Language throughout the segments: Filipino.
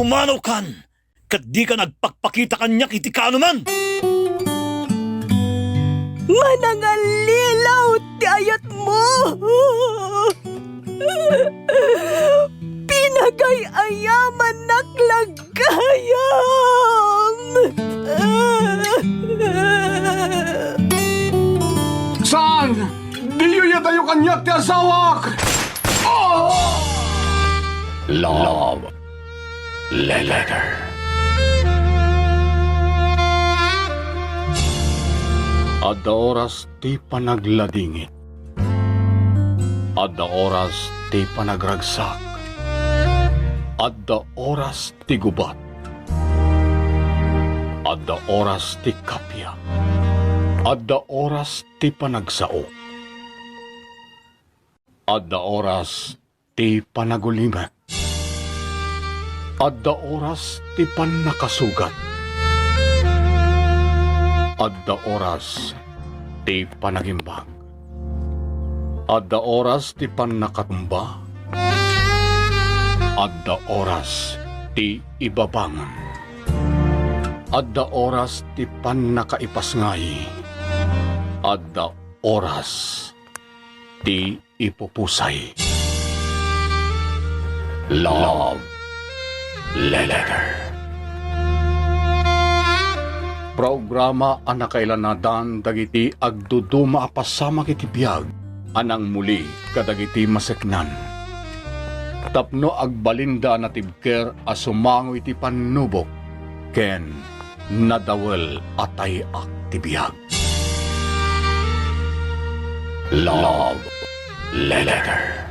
Pumanaw kan, kat di ka nagpakpakita kanya iti kaanuman. Manangalilaw ti ayat mo. Pinagay-ayaman naklagayam. Saan? Di yu yatayo kanyak ti asawak! Love Letter. Adda oras ti panagladingit. Adda oras ti panagragsak. Adda oras ti gubat. Adda oras ti kapya. Adda oras ti panagsao. Adda oras ti panagulimek. Adda oras ti pannakasugat. Adda oras ti panagimbag. Adda oras ti pannakatumba. Adda oras ti ibabangon. Adda oras ti pannakaipasngay. Adda oras ti ipupusay. Love Letter. Programa anak kailanadan dagiti agduduma apasama kiti biyag anang muli kadagiti maseknan. Tapno agbalinda na tibker asumango iti panubok ken nadawel atay ti biyag. Love Letter.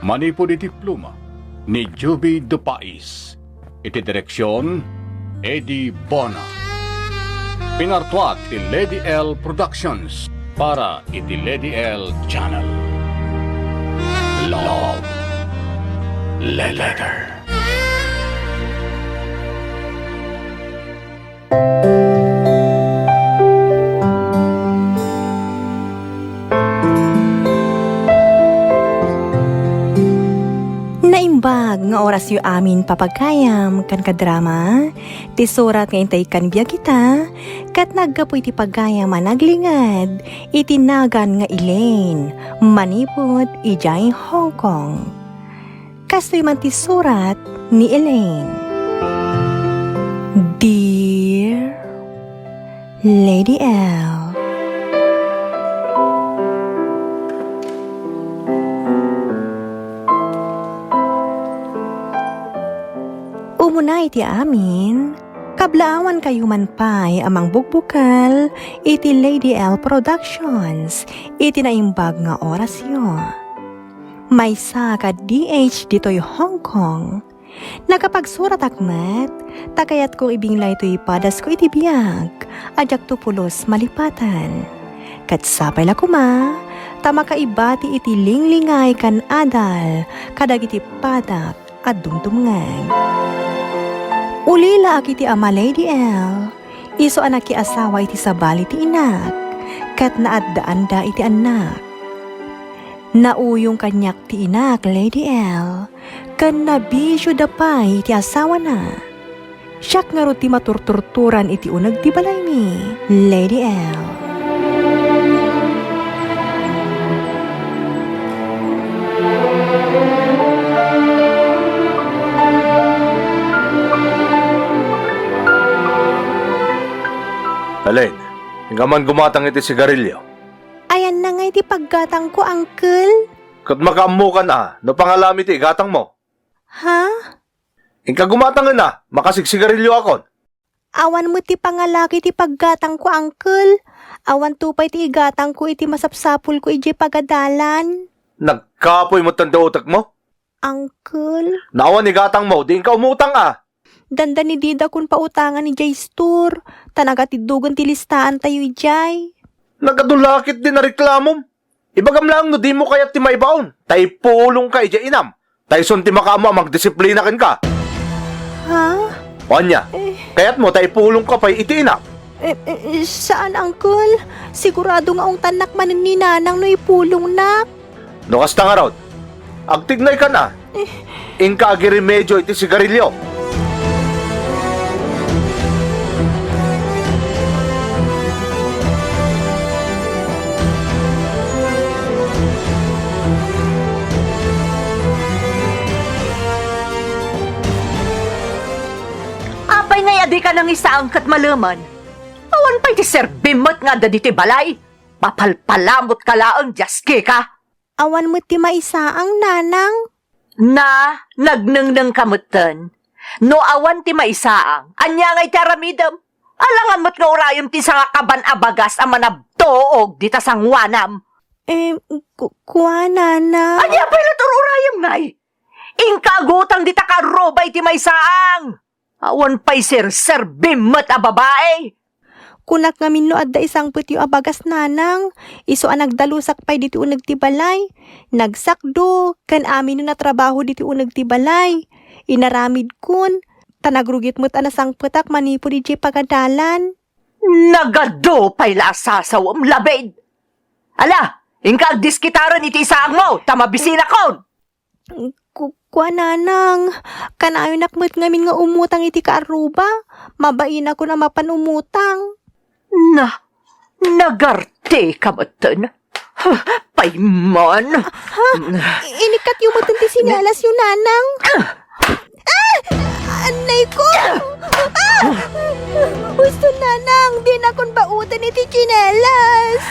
Manipod iti pluma ni Juby Dupais. Iti direksyon Eddie Bona. Pinartuat ti Lady L Productions para iti Lady L Channel. Love Letter. Naimbag nga oras yu amin papagkayam kan kadrama, ti surat nga intay kan biya kita, kat naggapoy ti pagkayam naglingad, itinagan nga Elaine, manipod ijay Hong Kong. Kastoy man ti surat ni Elaine. Dear Lady L, umunay iti amin, kablaawan kayo man pa'y amang bugbukal, iti Lady L Productions, iti naimbag nga oras yo. May sa ka DH dito'y Hong Kong, nakapagsurat akmat, takayat kong ibinglay to'y padas ko iti biyag, adyak tupulos malipatan. Katsapay la kuma, tamakaibati iti linglingay kan adal, kadag iti padak at dumdumngay. Ulila iti ama Lady L, iso anak ki asawa iti sabali ti inak, kat naadaan da iti anak. Nauyong kanyak ti inak Lady L, kan nabisyo da pa'y iti asawa na. Siyak nga ro ti maturturturan iti unag ti balay mi, Lady L. Elaine, hingga man gumatang iti sigarilyo. Ayan na nga iti paggatang ko, uncle. Kat makaamu ka na, no pangalami iti gatang mo. Ha? Hingga gumatang na, makasigsigarilyo akon. Awan mo ti pangalaki ti paggatang ko, uncle. Awan tupay ti igatang ko iti masapsapul ko iti pagadalan. Nagkapoy mo tanda utak mo? Uncle, Naawan ni gatang mo, di ka umutang danda ni Dida kun pautangan ni Jay Store. Tanagatidugan ti listaan tayo ijay. Nagadulakit din na reklamom. Ibagam lang no di mo kayat ti maibaon. Tay pulong ka ija inam. Tay son ti makaamo magdisiplina ken ka. Ha? Wanya, kayat mo tay pulong ka pa'y iti inam. Saan, uncle? Sigurado nga ang tanak manin ni nanang no ipulong nak. No kasta nga raw. Agtignay ka na. Inka agirimedyo iti sigarilyo. Apay nga adi ka nang isaang kat malaman. Awan pa'y ti serbimot nga da diti balay. Papalpalamot ka laang jaske ka. Awan mo ti maisaang nanang. Na nagnengneng kamutan. No awan ti maisaang, anya nga'y taramidam. Alangamot nga urayom ti sa kaban abagas ang manabtoog di ta sangwanam. Kuha nanang. Anya pa'y latur urayom nga'y. Ingkagutang di ta karobay ti maisaang. Awan pa'y serbimot a babae. Kunak ngamin no adda isang putyo abagas nanang. Iso ang nagdalusak pa'y diti unag ti balay. Nagsakdo, kan amin no natrabaho diti unag ti balay. Inaramid kun, tanagrugit mo't anasang putak manipo di di pagadalan. Nagado pa'y lasasawam labid. Ala, ingkag diskitaran iti isaang mo, tamabisina kon. Kuha nanang, kanayo nakmat ngamin nga umutang iti kaaruba. Mabain ako na mapanumutang. Nagarte ka ba tan? Paimon. Inikat yung matunti sinalas yung nanang. Anay ko! Gusto nanang, di na akong bautan iti chinelas.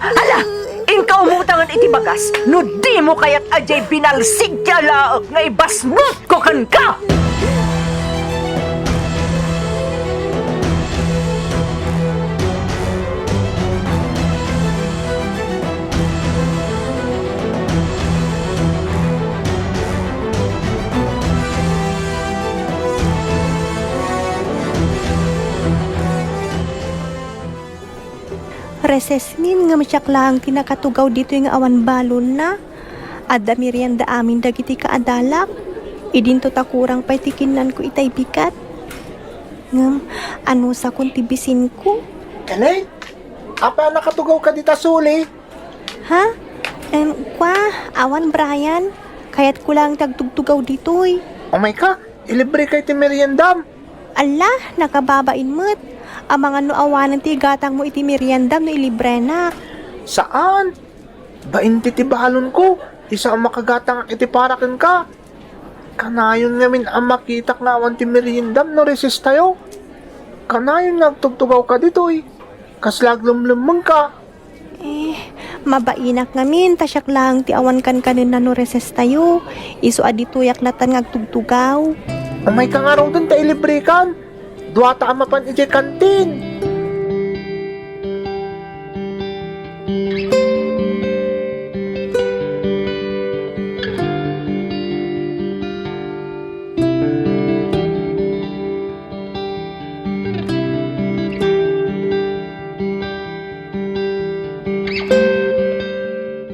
Ala, ingka umutangan iti bagas, no di mo kaya't ajay binalsig ka laak nga ibasmot ko kan ka! Resesmin nga masyaklang tinakatugaw dito yung awan balon na. Adda merienda amin dagiti kaadalak. Idinto takurang pa'y tikinan ko itay bikat. Ngam, ano sa kung tibisin ko? Kanay, apa nakatugaw ka dita suli? Ha? Kwa, awan Brian. Kaya't ko lang tagtugtugaw dito'y. Amay ka, ilibre kay ti meriendam. Ala, nakababain mo't. Ang mga noawanan ti gatang mo iti meriendam no ilibre na. Saan? Bainti ti balon ko. Isa ang makagatang iti parakin ka. Kanayon ngamin ang makitak na awan ti meriendam no resist tayo. Kanayon nagtugtugaw ka dito'y. Kaslag lumlumang ka. Mabainak ngamin, tasyak lang ti awan kan kanin na no reses tayo. Iso adituyak latan ngagtugtugaw. Amay ka nga raw dun ta ilibre kan. Duwata amapan iti kantin.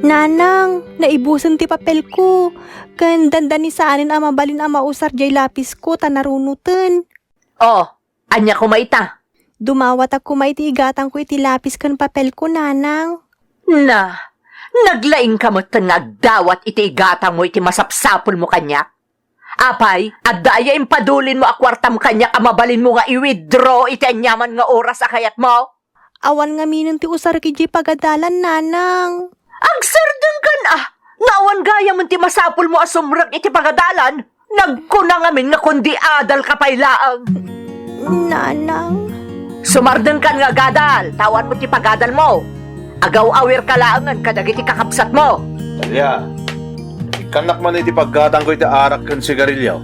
Nanang, naibusan ti papel ko. Kan dandan ni saanin ang mabalin ang mausar jay lapis ko, tanarunutan. Oh, anya kumaita. Dumawat ako may ti igatang ko iti lapis kan papel ko, nanang. Naglaing ka mo nagdawat iti igatang mo iti masapsapol mo kanyak. Apay, adaya impadulin mo akwartam kanyak amabalin mo nga i-withdraw iti anyaman nga oras akayat mo. Awan nga minun ti usar ki jay pagadalan, nanang. Agsardeng kan nawan gaya mo ti masapol mo asumrag iti pagadalan. Nagkuna ngamin nga kundi adal kapaylaang. Nanang. Sumardeng kan nga gadal, tawan mo ti pagadal mo. Agaw-awir ka laangan kadag iti kakapsat mo. Talya, ikanak man iti paggatang ko iti arak kan sigarilyo.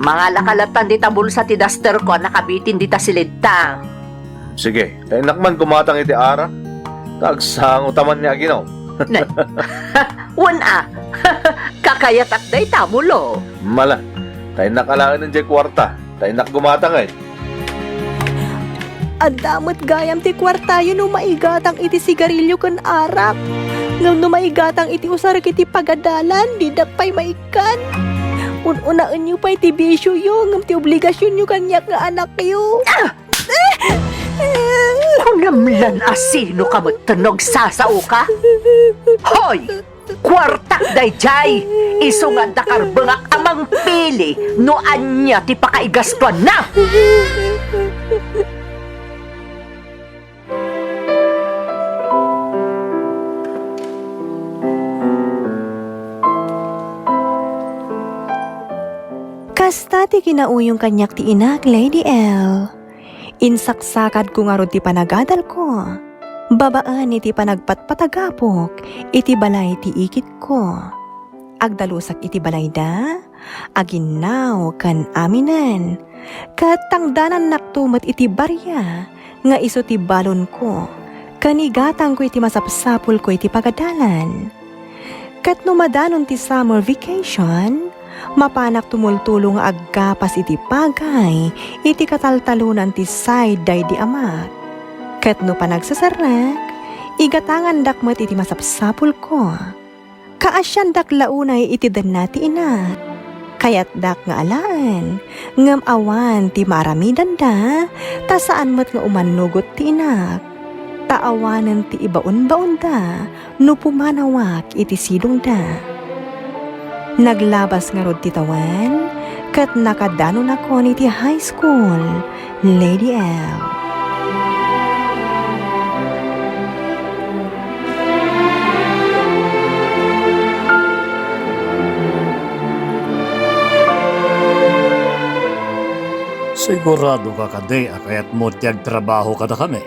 Mga lakalatan di ta bulsa ti duster ko, nakabitin di ta silidta. Sige, kainak man kumatang iti arak. Tagsang utaman niya ginaw. Wan kakayat at day tamulo. Mala, tayo nakalangan ng jay kwarta. Tayo nakgumatang ay. Adamot gayam ti kwartayo no maigatang iti sigarilyo kan arak. Ngam no maigatang iti usar iti pagadalan, didak pa'y maikan. Ununaan nyo pa'y ti bisyo yo, ngam ti obligasyon nyo kanyak nga anak yo. Kunamlan asino ka magtunog sasao ka? Hoy! Kwartak dayjay, iso nga dakarbengak amang pili, no anya ti pakaigastuan na! Kasta ti kinauyong kanyak ti inak, Lady L. Insaksakad ko nga ro ti panagadal ko. Babaan iti panagpatpatagapok, iti balay ti ikit ko. Agdalusak iti balay da, aginaw kan aminan. Katangdanan naktumat iti barya, nga iso ti balon ko. Kanigatang ko iti masapsapul ko iti pagadalan. Kat numadanon ti summer vacation, mapanak tumultulong aggapas iti pagay, iti kataltalunan ti sayday di amak. Ket no panagsasarak, igatangan dakmat iti masapsapul ko. Kaasyan dak launay iti danna ti inak. Kayat dak nga alaan, ngam awan ti maramidan da, ta saan mat nga umanugot ti inak. Taawanan ti ibaon-baon da, no pumanawak iti silong da. Naglabas nga rod ti tawan, kat nakadano na ko ni ti high school, Lady L. Sigurado ka kade, kayat mo tiyag trabaho ka na kami.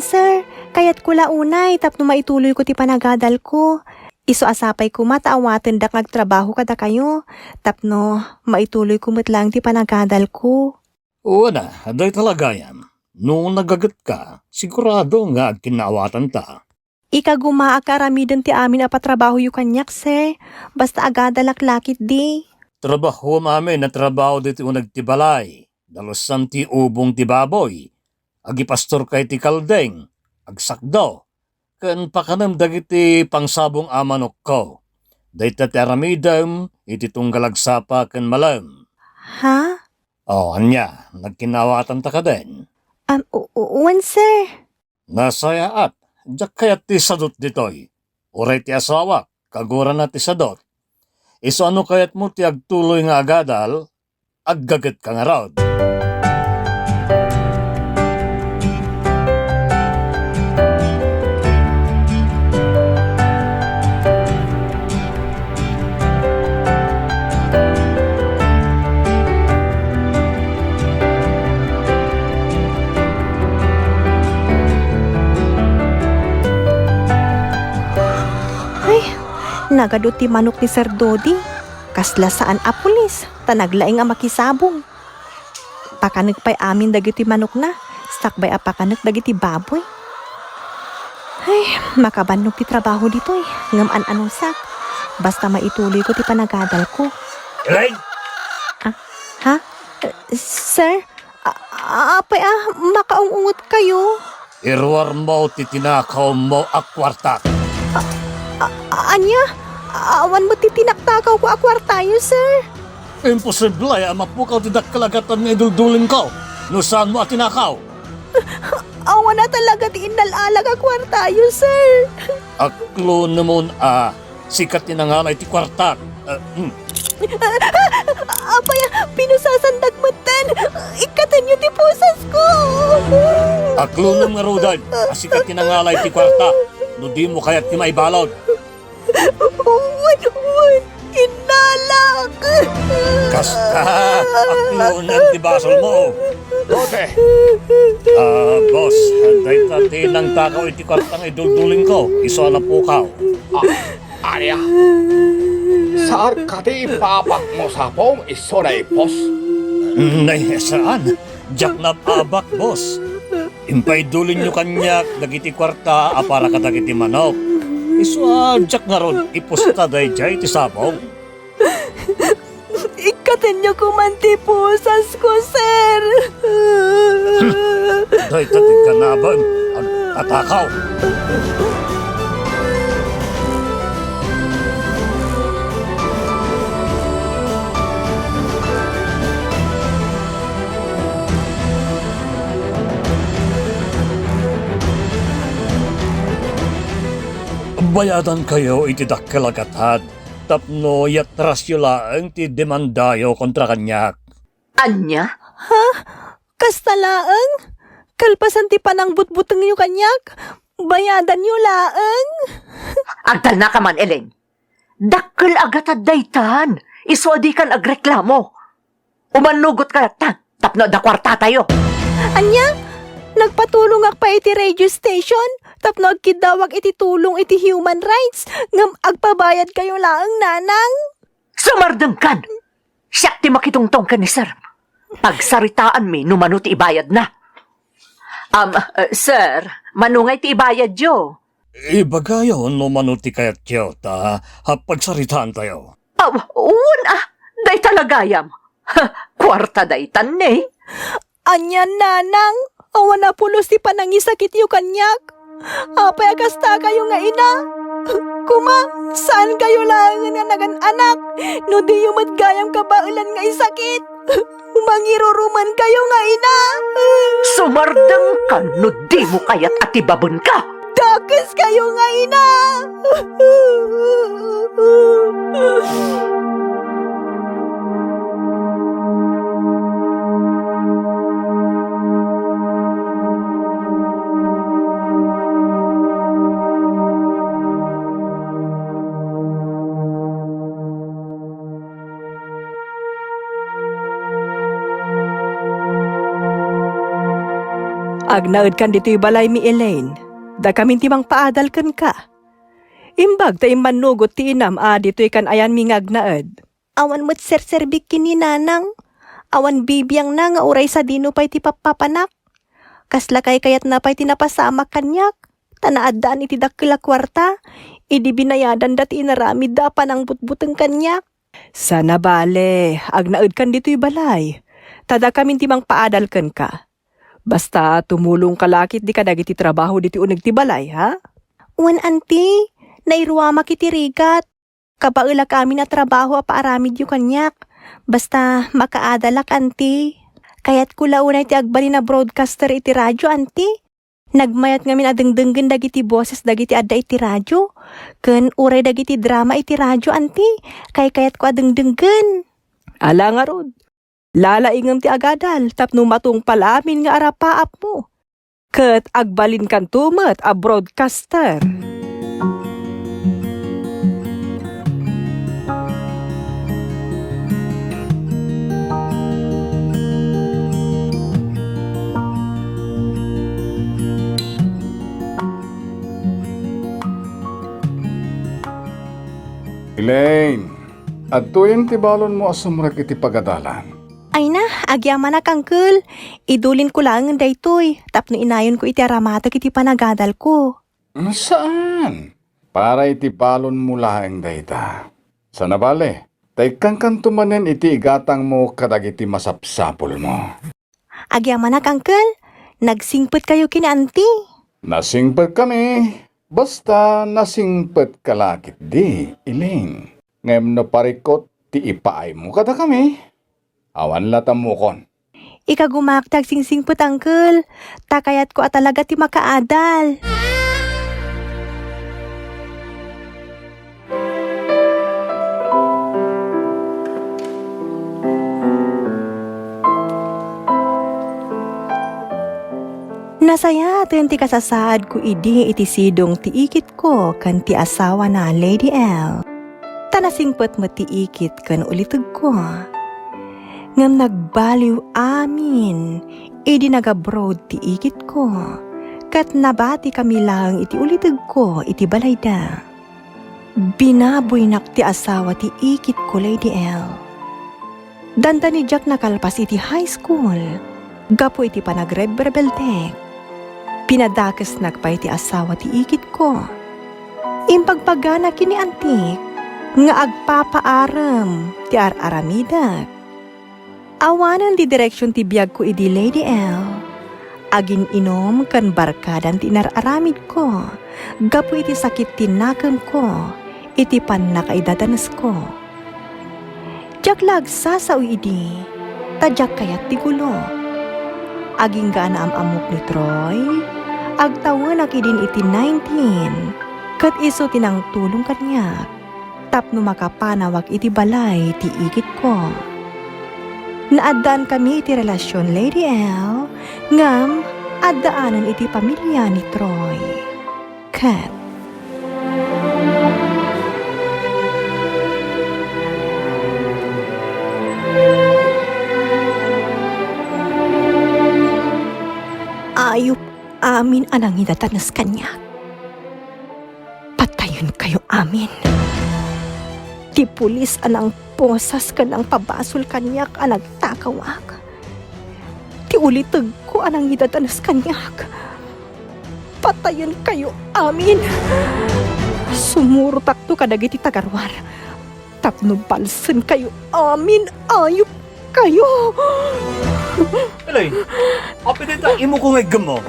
Sir, kayat ko launay, tapno maituloy ko ti panagadal ko. Iso asapay ko mataawatan dak nagtrabaho kada kayo, tapno maituloy ko lang ti panagadal ko. Oo na, aday talaga yan. Noong nagagat ka, sigurado nga kinaawatan ta. Ikaguma akaramidan ti amin apatrabaho yu kanyak, sir. Basta agadalak lakit di. Trabaho mamin na trabaho dito nagtibalay. Dalusan ti ubong ti baboy. Agipastor kay ti kaldeng. Agsakdo. Kan pakanam dagiti pangsabong amanok ko. Dayta ti aramidam, iti tunggalagsapa kan malam. Ha? O, anya, nagkinawatan ta ka din. Sir. Nasaya at, jak kayat ti sadot ditoy. Uray ti asawa, kagura na ti sadot. Iso ano kayat mo ti agtuloy nga agadal, aggagat ka nga raod. Nagadot ti manok ni Sir Dodi. Kasla saan a pulis, tanaglaing a makisabong. Pakanag pa'y amin dagiti manok na, sakbay a pakanag dagiti baboy. Ay, makabannog ti trabaho dito eh, ngam anong sak. Basta maituloy ko ti panagadal ko. Elaine! Ha? Sir? Apay makaungungot kayo. Irwar mo ti tinakaw mo akwartak. Anya? Awan mo titinak-takaw ko akwartayo, sir. Imposible ay mapukaw ti dakkalagatan nga idulduling ko. No saan mo atinakaw? Awan na talaga ti indalalag akwartayo, sir. Aklo naman sikat ni nangalay ti kwartak. Apay, pinusasandag matan. Ikatan yung tipusas ko. Aklo naman nga rodan, sikat ni nangalay ti kwartak. No di mo kaya't ti maibalod. Inalak. Kasta, aklo naman ti basol mo. Lote! Boss, day tati ng takaw iti kwartang idulduling ko. Iso na pukaw. Arya! Saan ka di ipapak mo sa pong iso na ipos? Nay, saan? Jack na abak, boss. Impay dulin nyo kanyak, dagiti kwarta, para ka dagiti manok. Iso Jack nga ron, iposta day jay ti sabong. Ikatan niyo kumantipusas ko, sir. Day tatig ka na ba? Atakaw. Bayadan kayo iti dakkelagatan, tapno yatras yu laeng ti demandayo kontra kanyak. Anya? Kasta laeng? Kalpasan ti panang butbuteng yu kanyak? Bayadan yu laeng? Agdal na ka man, Ellen. Dakkel agatad daytan. Iswadi kan agreklamo. Umanugot ka ta. Tapno da kwarta tayo. Anya? Nagpatulong ak pa iti radio station, tapno agkidawag iti tulong iti human rights, ngam agpabayad kayo laeng nanang. Sumardeng kan. Siya ti makitungtong ka ni sir. Pagsaritaan mi, numano ti ibayad na. Sir, manungay ti ibayad yo. Ibagayo no manuti kayat tiyo ta, pagsaritaan tayo. Day talagayam. Kwarta daytan ni. Anya nanang, awan na pulos ti panangisakit yu kanyak. Apay kasta kayo nga ina. Kuma, saan kayo lang nga nagan-anak? No di yu matgayam kabailan nga isakit. Mangiruruman kayo nga ina. Sumardeng ka, no di mo kayat atibabon ka. Dakes kayo nga ina. Agnaed kan dito'y balay mi Elaine, da kamin timang paadal kan ka. Imbag ta imanugot ti inam dito'y kan ayan mi ngagnaed. Awan mo't serserbik kini nanang, awan bibiyang na nga uray sa dino pa'y ti papapanak. Kaslakay kayat na pa'y tinapasama kanyak, tanaadaan iti dakila kwarta, idi binayadan dati inaramid da panang butbuteng kanyak. Sana bale, agnaed kan dito'y balay, tada kamin timang paadal kan ka. Basta tumulong kalakit di ka dagiti trabaho diti uneg ti balay, ha? Wan auntie, nairuama kiti rigat. Kabaila kami na trabaho apaaramid yu kanyak. Basta makaadalak auntie. Kayat kula unay ti agbali na broadcaster iti radyo auntie. Nagmayat ngamin adengdenggen dagiti boses dagiti adda iti radyo. Ken uray dagiti drama iti radyo auntie. Kayat ko adengdenggen. Ala nga rod. Lalaingam ti agadal, tapno matong palamin nga arapaap mo. Ket agbalin kan tumet a broadcaster. Elaine, adtoyen ti balon mo asumrek iti pagadalan. Ay na, agyaman na kangkul. Idulin ko lang ang daytoy, tapno inayon ko iti aramatag iti panagadal ko. Saan? Para iti balon mo laeng dayta. Sana bale, taykang kantumanen iti igatang mo kadag iti masapsapol mo. Agyaman na kangkul, nagsingpet kayo kina auntie. Nasingpet kami. Basta nasingpet kalakit di, Elaine. Ngem no parikot ti ipaay mo kada kami. Awan latam mo kon. Ika gumaktag singsingpet angkel, takayat ko atalaga ti makaadal. Nasaya atin ti kasasaad ko idi iti sidong ti ikit ko kan ti asawa na Lady L. Tanasingpet mo ti ikit kan ulitag ko. Ngam nagbaliw amin, idi nag-abroad ti ikit ko, kat nabati kami lang iti ulitag ko iti balayda. Binaboy nak ti asawa ti ikit ko, Lady L. Danda ni Jack nakalpas iti high school, gapo iti panagrebeltek. Pinadakas nagpa iti asawa ti ikit ko. Impagpagana kini antik, nga agpapaaram ti aramidak. Awanan di direksyon ti biyag ko idi Lady L. Agin inom kan barkadan ti inararamid ko. Gapo iti sakit tinakem ko. Iti pan nakaidadanas ko. Jaklag sasaw idi. Tadyak kayat ti gulo. Aging gaana amamok ni Troy. Agtawan akidin iti 19. Kat iso tinang tulong kanya. Tapno makapanawag iti balay ti igit ko. Naadaan kami iti relasyon, Lady L. Ngam, addaanan iti pamilya ni Troy. Kat. Ayop amin anang idatanas kanya. Patayon kayo amin. Ti pulis anang posas ka ng pabasol kanyak anang takawak. Ti ulitag ko anang idatanas kanyak. Patayon kayo amin. Sumurtak to kadagiti tagarwar. Tapno balsen kayo amin. Ayop kayo. Elaine, apetita imo ko ngay mo.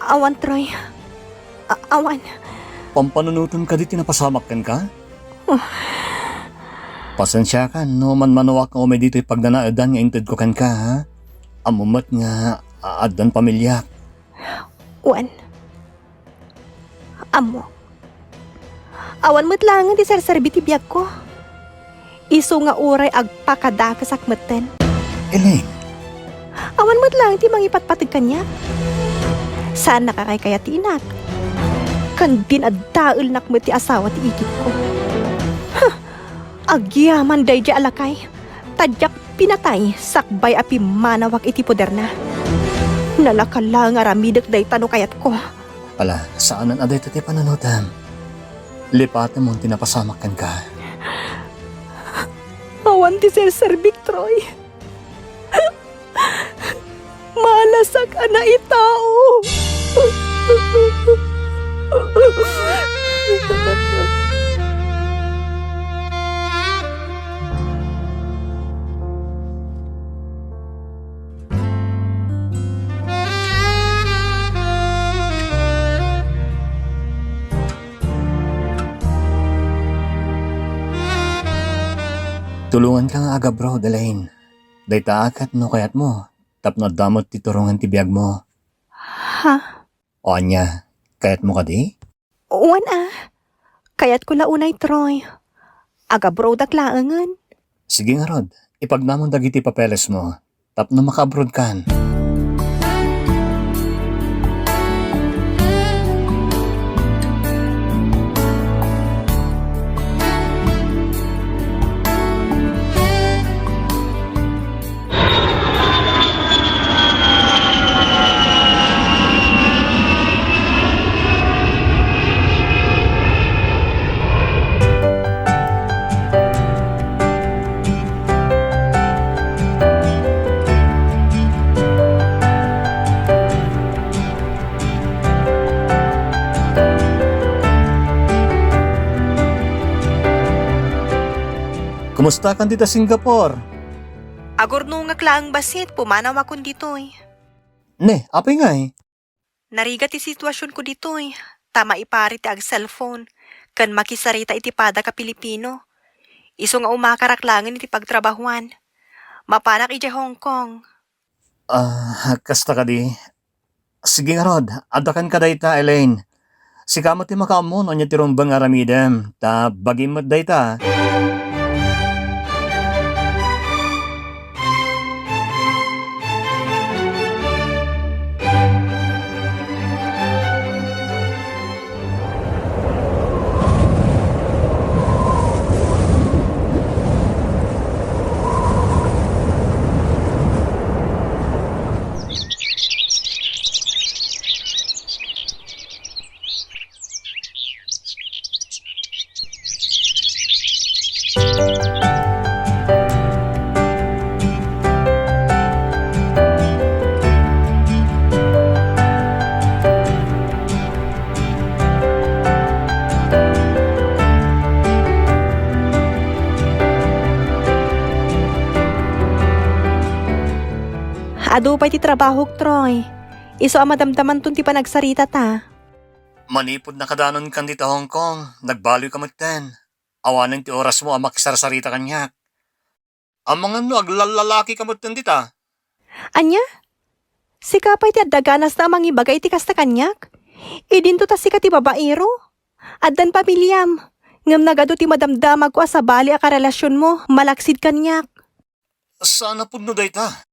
Awan, Troy. Awan. Pampanunutan ka di tinapasamak ka? Pasensya ka, no man manawak ka umay dito'y pagnanaadan nga inted ko ka, ha? Amumat nga, aadan pamilya. Wan. Amo. Awan mo't lang di sarsarbi ti biyag ko. Iso nga uray agpakadakasak meten. Elaine, Awan mo't lang ti mangipatpatig kanya. Saan nakakay kaya ti inak? Kan dinadaal nak mo ti asawa ti igit ko. Agyaman day di alakay. Tadyak pinatay sakbay api manawak iti poder na. Nalakala nga ramidak day tano kayat ko. pala, saanan aday tati pananutan? Lipate mong tinapasamak ka. Awan ti Sir Troy. Malasak ana itao. Tulungan ka nga aga bro, Elaine. Day taakat no kayat mo. Tapno damot titurungan ti biyag mo. Ha? O anya, kayat mo ka di? Uwan Kayat ko launay Troy. Aga bro daklaangan. Sige nga Rod, ipagnamon dagiti papeles mo. Tapno makaabroad kan. Kumusta kan dita Singapore? Agor no nga klaang basit, pumanaw akon ditoy. Ne, apay nga eh. Narigat ti sitwasyon ko ditoy. Tama ipari ti ag cellphone. Kan makisarita iti pada ka Pilipino. Iso nga umakaraklangan iti pagtrabahuan. Mapanak iti Hong Kong. Kasta ka di. Sige nga Rod, adakan ka dayta, Elaine. Sikamot ti makaamon, anya ti rumbang aramidem. Ta bagimot dayta. Ado pa ti trabaho, Troy. Iso ang madamdaman tun ti panagsarita ta. Manipod na kadanon kan dito Hong Kong. Nagbaliw ka magten. Awanan ti oras mo ang makisarasarita kanyak. Ang mga no, aglalaki ka magten dita. Anya? Sikapay ti adaganas na mangibagay ti kasta kanyak. Idinto ta sika ti babaero. Addan pamilyam. Ngam nagado ti madamdamag ko sa bali a karelasyon mo, malaksid kanyak. Sana po no dayta.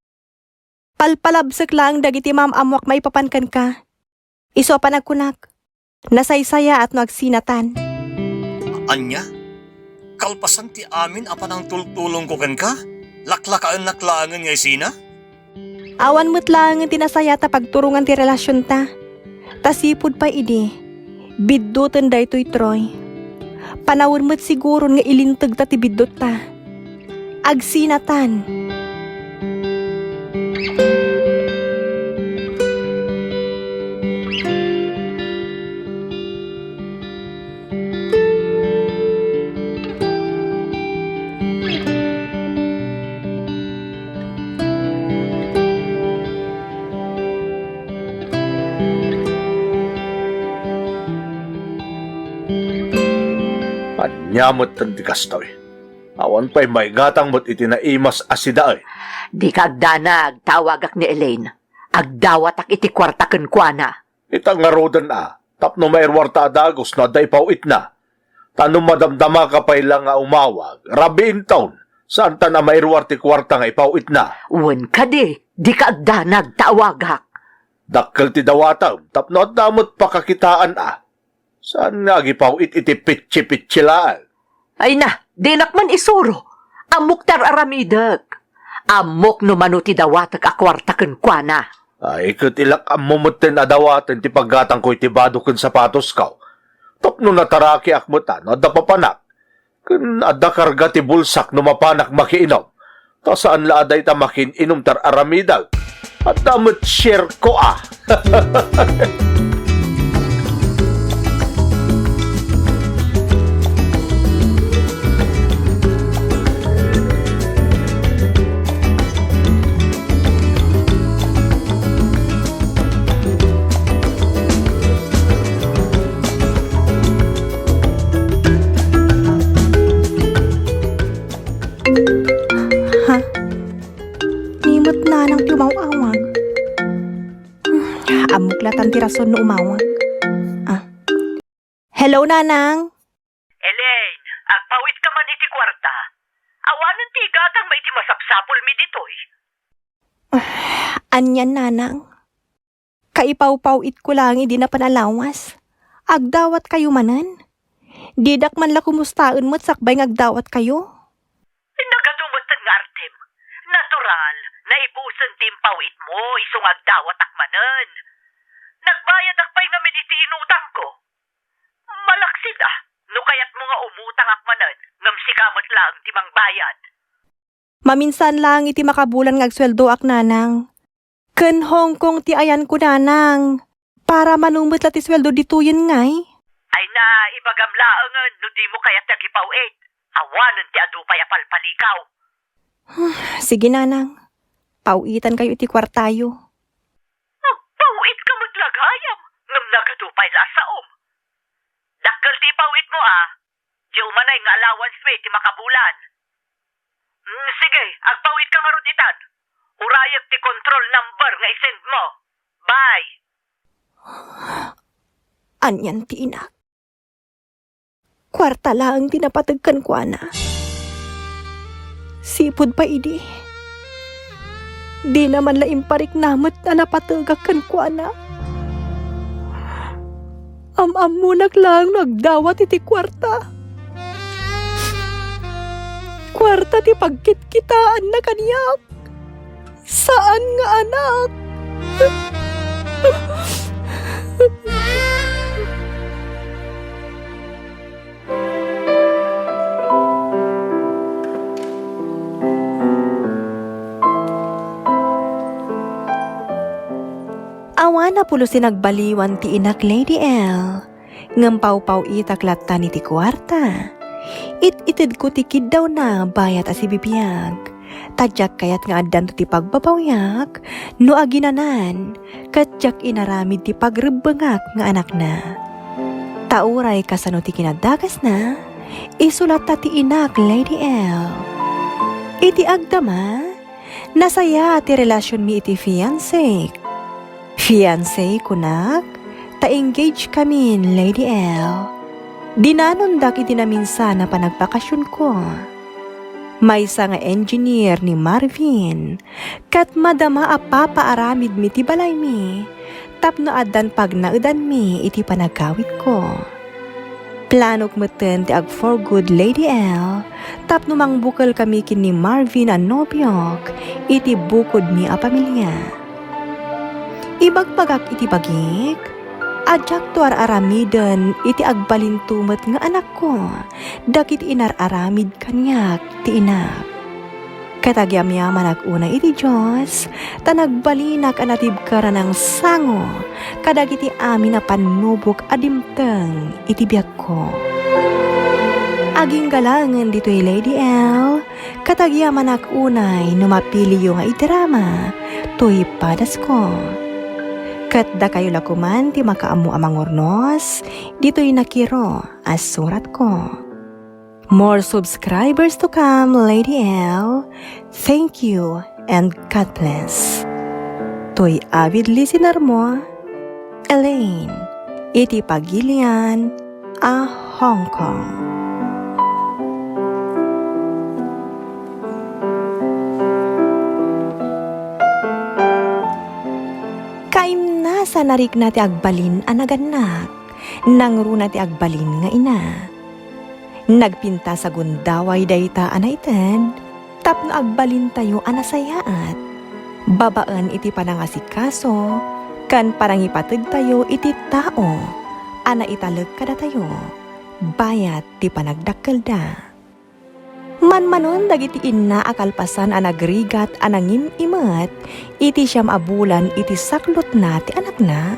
Palpalabsak lang dagiti mamamwak maipapankan ka. Iso panagkunak. Nasaysaya at nagsinatan. Anya? Kalpasan ti amin apan ang tultulong ko ken ka? Laklakaan naklangan nga isina? Awan mo't lang ang tinasaya ta pagturungan ti relasyon ta. Tasipod pa idi. Biddutan da ito'y Troy. Panawon mo't siguro nga ilintag ta ti biddut ta. Agsinatan. Anyamot tan ti kastoy. Awan pa'y may gatang mo't itinaimas asida Di ka agdanag, tawagak ni Elaine. Agdawat ak iti kwarta ken kuana. Itang ngarodan tapno mairwarta adagos na daypaw itna. Tanong madamdama ka pa'y lang nga umawag, rabiin taon, saan ta na mairwarti kwarta nga ipaw itna. Wen ka di ka agdanag, tawagak. Dakkel ti dawataw, tapno at damot pakakitaan Saan nga gipaw iti pitsi-pitsilaan? Ay na, dinak man isuro. Amok tar aramidag. Amok no manuti dawatag akwarta ken kuana. Ay, katilak ang mumutin adawatan ti paggatang ko iti bado ken sapatos kaw. Tapno nataraki akmutan, adda papanak. Ken adda karga ti bulsak no mapanak makiinom. Ta saan laaday ta makininom tar aramidag. At damot share ko Nimot na nang tumawawag. Amuklatan ti rason no umawag. Hello, Nanang. Elaine, agpawit ka man iti kwarta. Awanan ti gatang may iti masapsapol mi ditoy. Anyan, Nanang. Kaipaw-pawit ko lang hindi na panalawas. Agdawat kayo manan. Didak man la kumustaon mo't sakbay ngagdawat kayo. Nagadumot ng artem. Natural, naibusan timpawit mo, isong agdawat akmanan. Nagbayad akpay namin iti inutang ko. Malaksid no kayat mo nga umutang akmanan, ngam sikamot lang timang bayad. Maminsan lang iti makabulan ngagsweldo ak, Nanang. Ken Hong Kong ti ayan ko, Nanang. Para manumot la ti sweldo dituyen ngay. Ay na, ibagamlaangan, no di mo kayat nagipawit. Awanan ti adupay apalpalikaw. Sige, Nanang. Pauitan kayo iti kwartayo. Pawit ka maglagayam, ngam nagadupay lasaom. Dakkel ti pawit mo di umanay nga allowance mo ti makabulan. Sige, agpawit ka nga ruditan. Urayag ti control number nga isend mo. Bye! Anyan ti inak. Kwarta lang tinapatagkan ko, ana. Sipod pa idi. Di naman la imparik namot na napatagakan ko, ana. Am-amunak lang nagdawat iti kwarta. Kwarta ti pagkitkitaan na kanyak. Saan nga, anak? Awan na pulo sinagbaliwan ti inak Lady L. Ngampaw-paw itaklatan ni ti kwarta. It-itid ko tikid daw na bayat as ibibiyag. Tadyak kayat nga addan ti pagbabawyak, no aginanan, katyak inaramid ti pagrebengak nga anak na. Tauray kasano ti kinadagas na, isulat ta ti inak Lady L. Iti agdama, nasaya ti relasyon mi iti fiancé. Fiancé ko nak, ta-engage kami, Lady L. Dinanundak iti na minsan na panagpakasyon ko. May isa nga engineer ni Marvin, kat madama a papaaramid mi ti balay mi, tapno addan pag naudan mi iti panagkawit ko. Planok meten ti ag for good Lady L, tapno mangbukal kami kin ni Marvin a nobyok, iti bukod mi a pamilya. Ibagpagak iti bagik, adyak to aramiden iti agbalintumet nga anak ko, dakit inararamid kanyak ti inap. Katagyamyaman aguna iti Diyos, tanagbalinak anatib kara ng sango, kadagiti amin na panubok adimteng iti biyak ko. Aging galangan dito'y Lady L, katagyaman agunay numapili yung idrama, to'y padas ko. Kat da kayo lakuman ti makaamu amang ornos, dito'y nakiro as surat ko. More subscribers to come, Lady L. Thank you and God bless. To'y avid listener mo, Elaine, iti Pagilian, Hong Kong. Kaim na sa narik na ti agbalin anaganak, nang runa ti agbalin nga ina. Nagpinta sa gundaway dayta anaited, tapno agbalin tayo anasayaat. Babaan iti panangasikaso, kan parangipatid tayo iti tao, anaitalag kada tayo, bayat ti panagdakkel da. Manmanon dagiti inna akalpasan anagrigat anangim imet, iti siyam abulan iti saklot na ti anak na,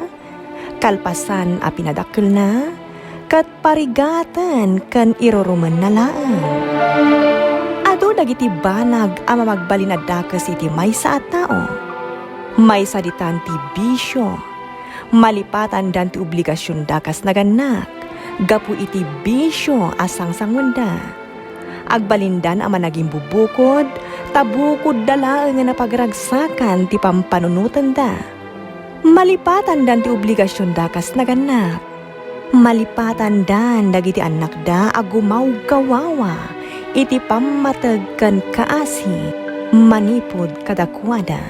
kalpasan a pinadakkel na, kat parigatan kan iroruman na laang. Ado dagiti banag ama magbalin na dakas iti maysa at tao. Maysa ditan ti bisyo. Malipatan dan ti obligasyon dakas naganak. Gapu iti bisyo asang sangunda. Agbalindan ama naging bubukod, tabukod dalaang nga napagragsakan ti pampanunutan da. Malipatan dan ti obligasyon dakas naganak. Malipatan dan dagiti anak da agumaw kawawa iti pamatag kan kaasi manipod kadakwada.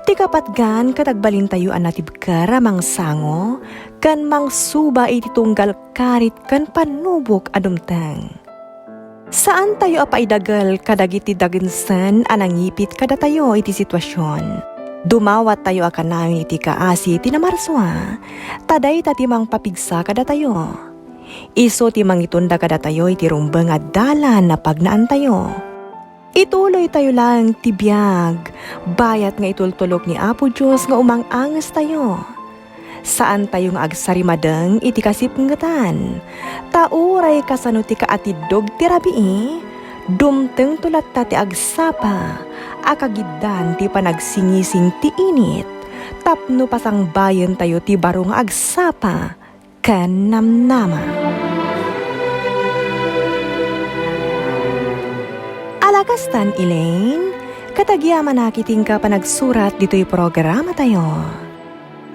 Ti kapatgan katagbalin tayo anatib kara mang sango kan mang suba iti tunggal karit kan panubok adumtang. Saan tayo apaidagal kadagiti dagensen anangipit kada tayo iti sitwasyon. Dumawat tayo akan namin iti kaasi tinamarswa, taday tatimang papigsa kada tayo. Iso timang itunda kada tayo iti rumbeng at dalan na pagnaan tayo. Ituloy tayo lang tibiyag, bayat nga itultulok ni Apo Diyos nga umang-angas tayo. Saan tayong agsarimadeng iti kasipngatan, tauray kasano ti kaatidog ti rabii, dumteng tulat ta ti agsapa, akagiddan ti panagsingising ti init, tapno pasang bayan tayo ti barong agsapa, kan namnama. Alakastan Elaine, katagyaman nakiting ka panagsurat dito'y programa tayo.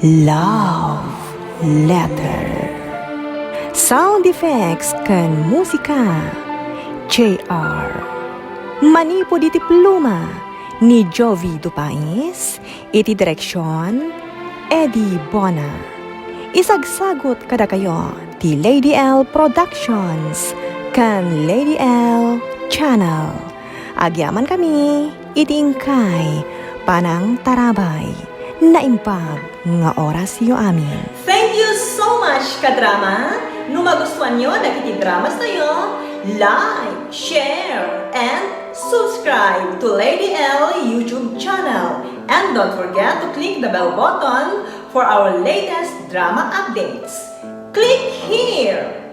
Love Letter. Sound effects kan musika, JR. Manipo di ti pluma ni Jovi Dupais, iti direksyon, Eddie Bona. Isagsagot kada kayo ti Lady L Productions kan Lady L Channel. Agyaman kami, iti ingkay, panang tarabay, naimpag nga oras yo amin. Thank you so much kadrama. No magustuhan nyo nagiti dramas tayo, like, share, and subscribe to Lady L YouTube channel. And don't forget to click the bell button for our latest drama updates. Click here!